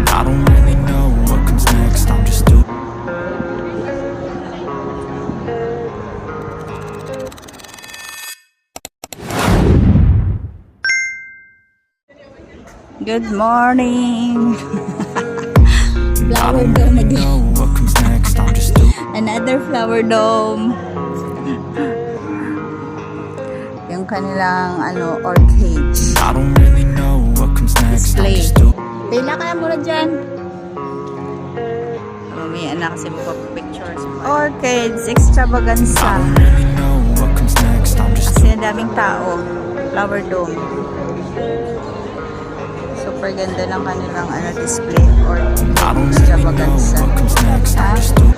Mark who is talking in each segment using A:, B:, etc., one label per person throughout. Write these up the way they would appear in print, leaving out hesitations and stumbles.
A: I don't really know what comes next. I'm just doing.
B: Good morning.
A: I
B: Flower
A: don't
B: dome
A: really
B: again.
A: know what comes next. I'm just doing.
B: Another flower dome. Yung kanilang orchids.
A: I don't really know what comes next. I'm
B: Display.
A: just doing.
B: Pila kaya muna dyan. Mamaya na kasi magpapictures. Orchids extravaganza.
A: I don't really know what comes next. I'm just
B: Kasi ang daming tao. Flower dome. Super ganda ng kanilang display or
A: I don't really know
B: extravaganza.
A: what comes next. I'm
B: Ah,
A: just doing.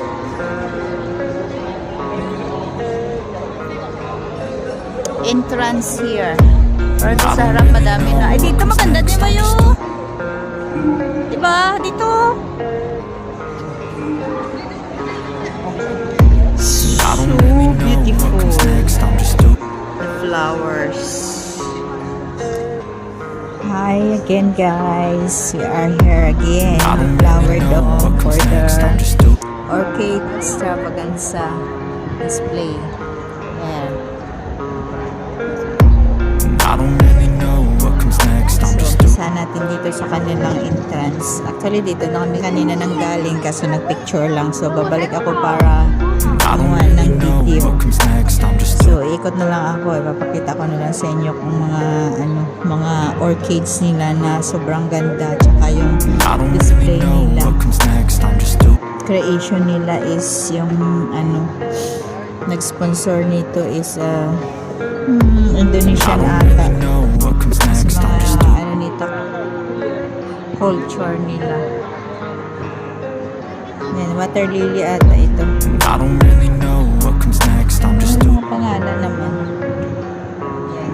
B: entrance here. Pero dito sa harap madami na. Ay, dito maganda din ba yun? Diba? Dito.
A: I don't really know what comes next. I'm just doing.
B: The flowers. Hi again, guys. We are here again.
A: I don't
B: Flower
A: really know
B: dome
A: what
B: for
A: comes next. I'm
B: the
A: just doing.
B: orchid extravaganza display. Yeah.
A: I don't really know what comes next. I'm
B: So,
A: just doing.
B: umpisa natin dito sa kanilang entrance. Actually, dito na kami kanina nang galing kaso nagpicture lang. So, babalik ako para
A: I don't
B: kumuha
A: really
B: ng
A: know
B: video.
A: what comes next. I'm just doing.
B: So, ikot na lang ako. Ipapakita ko na lang sa inyo kung mga orchids nila na sobrang ganda. Tsaka yung
A: I don't
B: display
A: really know
B: nila.
A: what comes next. I'm just doing.
B: Creation nila is yung nag-sponsor nito is Indonesian
A: I don't
B: ata.
A: really know what comes next. I'm just
B: Mga
A: doing.
B: nito culture nila. Yan, water lily ata ito.
A: I don't really know what comes next. I'm just
B: Ano
A: doing.
B: mga pangalan naman? Yan.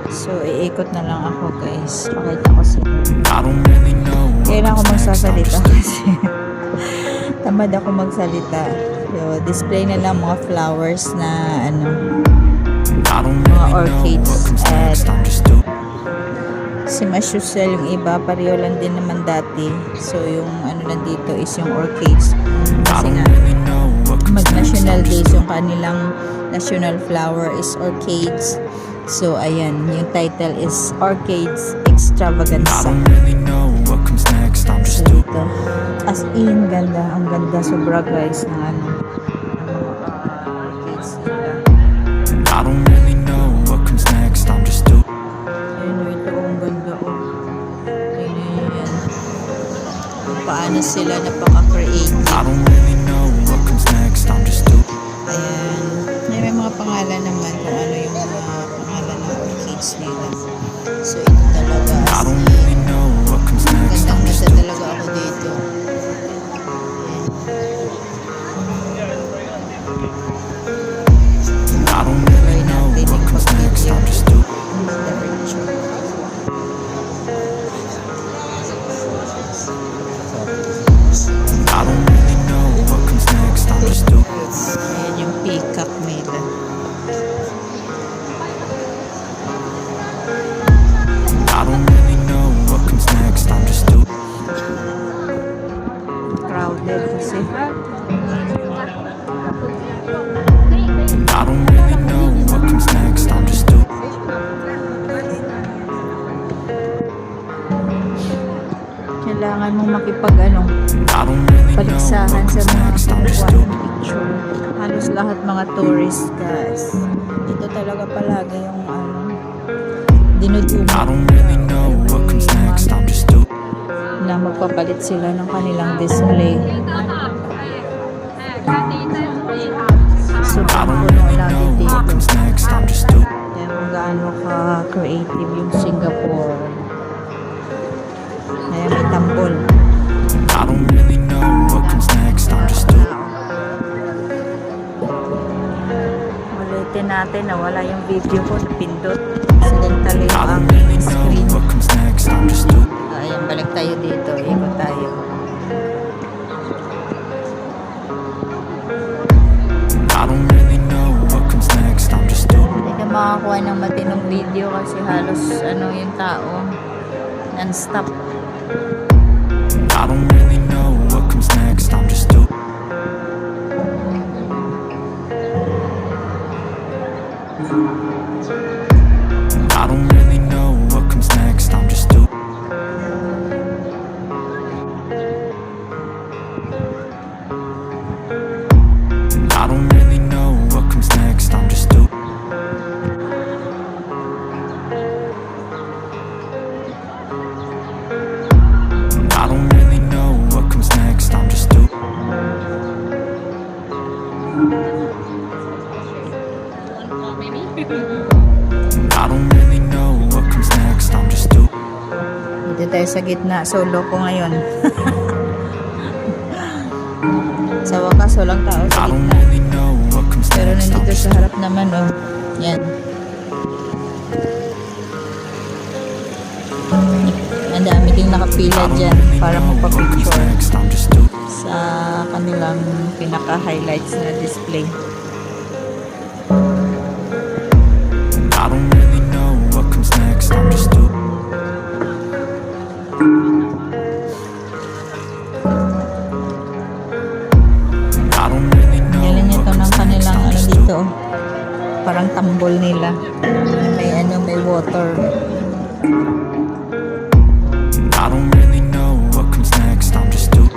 B: So, iikot na lang ako, guys. Pakita ko sa inyo.
A: I don't really know what
B: Kailan ako
A: comes next. I'm
B: magsasalita
A: just doing.
B: kasi tamad ako magsalita. So, display na lang mga flowers na
A: I don't
B: mga
A: really know
B: orchids.
A: what comes
B: At
A: next. I'm just doing.
B: si Masyusel yung iba, pareho lang din naman dati. So, yung nandito is yung orchids.
A: I
B: Kasi
A: don't
B: nga,
A: really know what comes next.
B: mag-national
A: I'm just
B: days
A: doing.
B: yung kanilang national flower is orchids. So, ayan, yung title is Orchids
A: I
B: Extravaganza.
A: don't really know what comes next. I'm
B: So,
A: just doing.
B: dito, as in, ganda. Ang ganda sobra, guys, ng orchids nila.
A: I don't really know what comes next. I'm just doing.
B: Ayun, ito, ang ganda, oh. Tingnan nyo yan. Kung paano sila napaka-creative.
A: I don't really know what comes next. I'm just doing.
B: Ayan. May mga pangalan naman kung ano yung mga pangalan ng orchids nila. So, ito talaga.
A: I
B: As
A: don't
B: in,
A: really know what comes next. I'm just
B: gandang-ganda
A: doing.
B: talaga ako dito.
A: I don't really know what comes next. I'm just doing. I don't really know what comes next. I'm just doing.
B: Ayan yung peacock nila.
A: I don't really know what comes next. I'm just doing.
B: Crowded kasi.
A: I don't really know what comes next. I'm just doing.
B: Kailangan mong makipag
A: I don't really know
B: paligsahan
A: what
B: sa
A: comes
B: mga
A: next. I'm just
B: kukuha
A: doing.
B: ng picture. Halos lahat mga tourist, guys. Ito talaga palagi yung dinuduma.
A: I don't really know what comes next. I'm just doing.
B: Na magpapalit sila ng kanilang display. So,
A: I don't
B: puno
A: really
B: lagi
A: know what
B: dito.
A: comes next. I'm just doing.
B: Kaya kung gaano ka-creative yung Singapore. Kaya may tambol.
A: I don't really know what comes next. I'm just doing.
B: Ulitin natin na wala yung video ko. Napindot. Accidentally
A: I
B: yung
A: don't
B: aking
A: really know
B: screen.
A: what comes next. I'm just doing.
B: Ayan, balik tayo dito. Ikot tayo.
A: I don't really know what comes next. I'm just
B: makakuha ng matinong video kasi halos ano yung tao non-stop.
A: I don't really know what comes next. I'm just doing. I don't really know what comes next. I'm just doing. I don't really know what comes next. I'm just doing. I don't really know what comes next. I'm just doing. I don't really know what comes next. I'm just doing.
B: Dito tayo sa gitna. Solo ko ngayon. Sa wakas, walang tao sa
A: I don't
B: gitna.
A: really know what comes
B: Pero
A: next. I'm
B: nandito
A: just
B: sa harap naman, oh. Yan. Ang dami ding nakapila dyan para magpa-picture
A: next. I'm just doing.
B: sa kanilang pinaka-highlights na display.
A: I don't really know what comes next. I'm just doing. I don't really know
B: Galing
A: what
B: ito ng
A: comes next.
B: kanilang
A: I'm
B: ano
A: just
B: dito,
A: doing.
B: oh. Parang tambol nila. May water.
A: I don't really know what comes next. I'm just doing.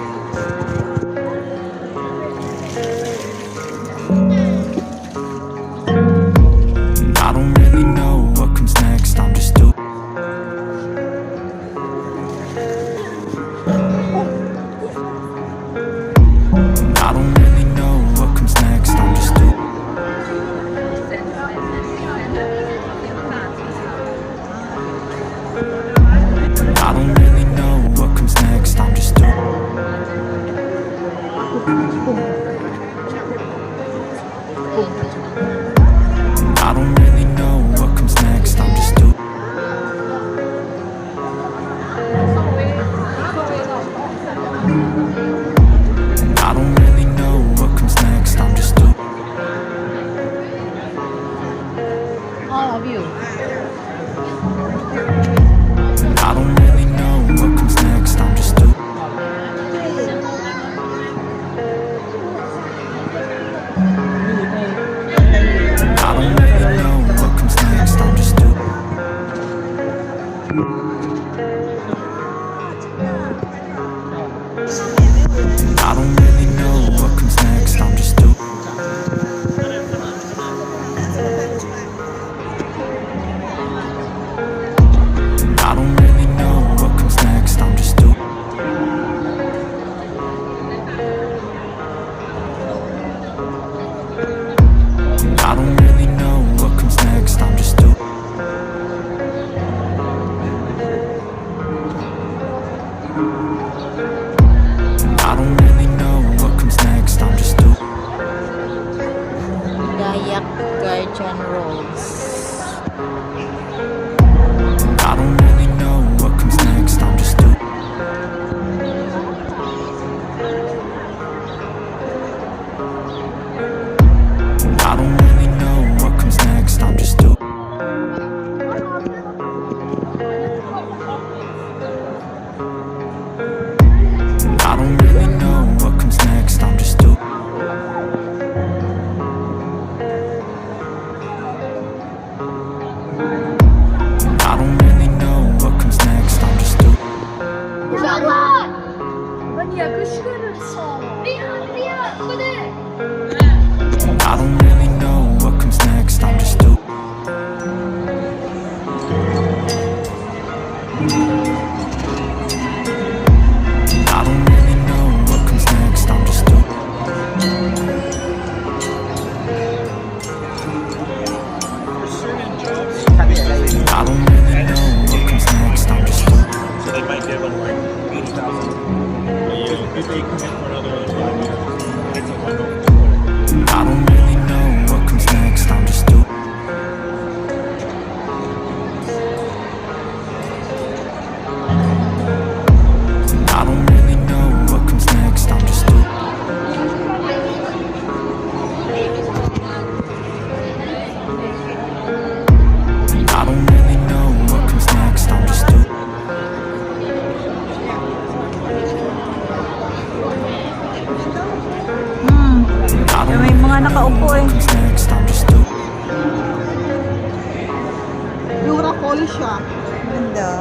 A: I don't really know what comes next. I'm just doing. I don't really know what comes next. I'm just doing. I don't really know what comes next. I'm just doing. I don't really know what comes next. I'm just doing. I don't really know what comes next. I'm just doing.
B: All of you.
A: I don't really know what comes next. I'm just doing. I don't really know what comes next. I'm just doing. I don't really know what comes next. I'm just doing. I don't really know what comes next. I'm just doing. I don't really know what comes next. I'm just doing. I don't really know what comes next. I'm just doing.
B: Dayak Guardian Rolls.
A: I don't really know what comes next. I'm just doing. I don't really know what comes next. I'm just doing. I don't really know what comes next. I'm just doing. I don't really know what
B: nakaupo eh.
A: What's next, I'm just too
C: Yung Rapoli siya.
B: Ganda.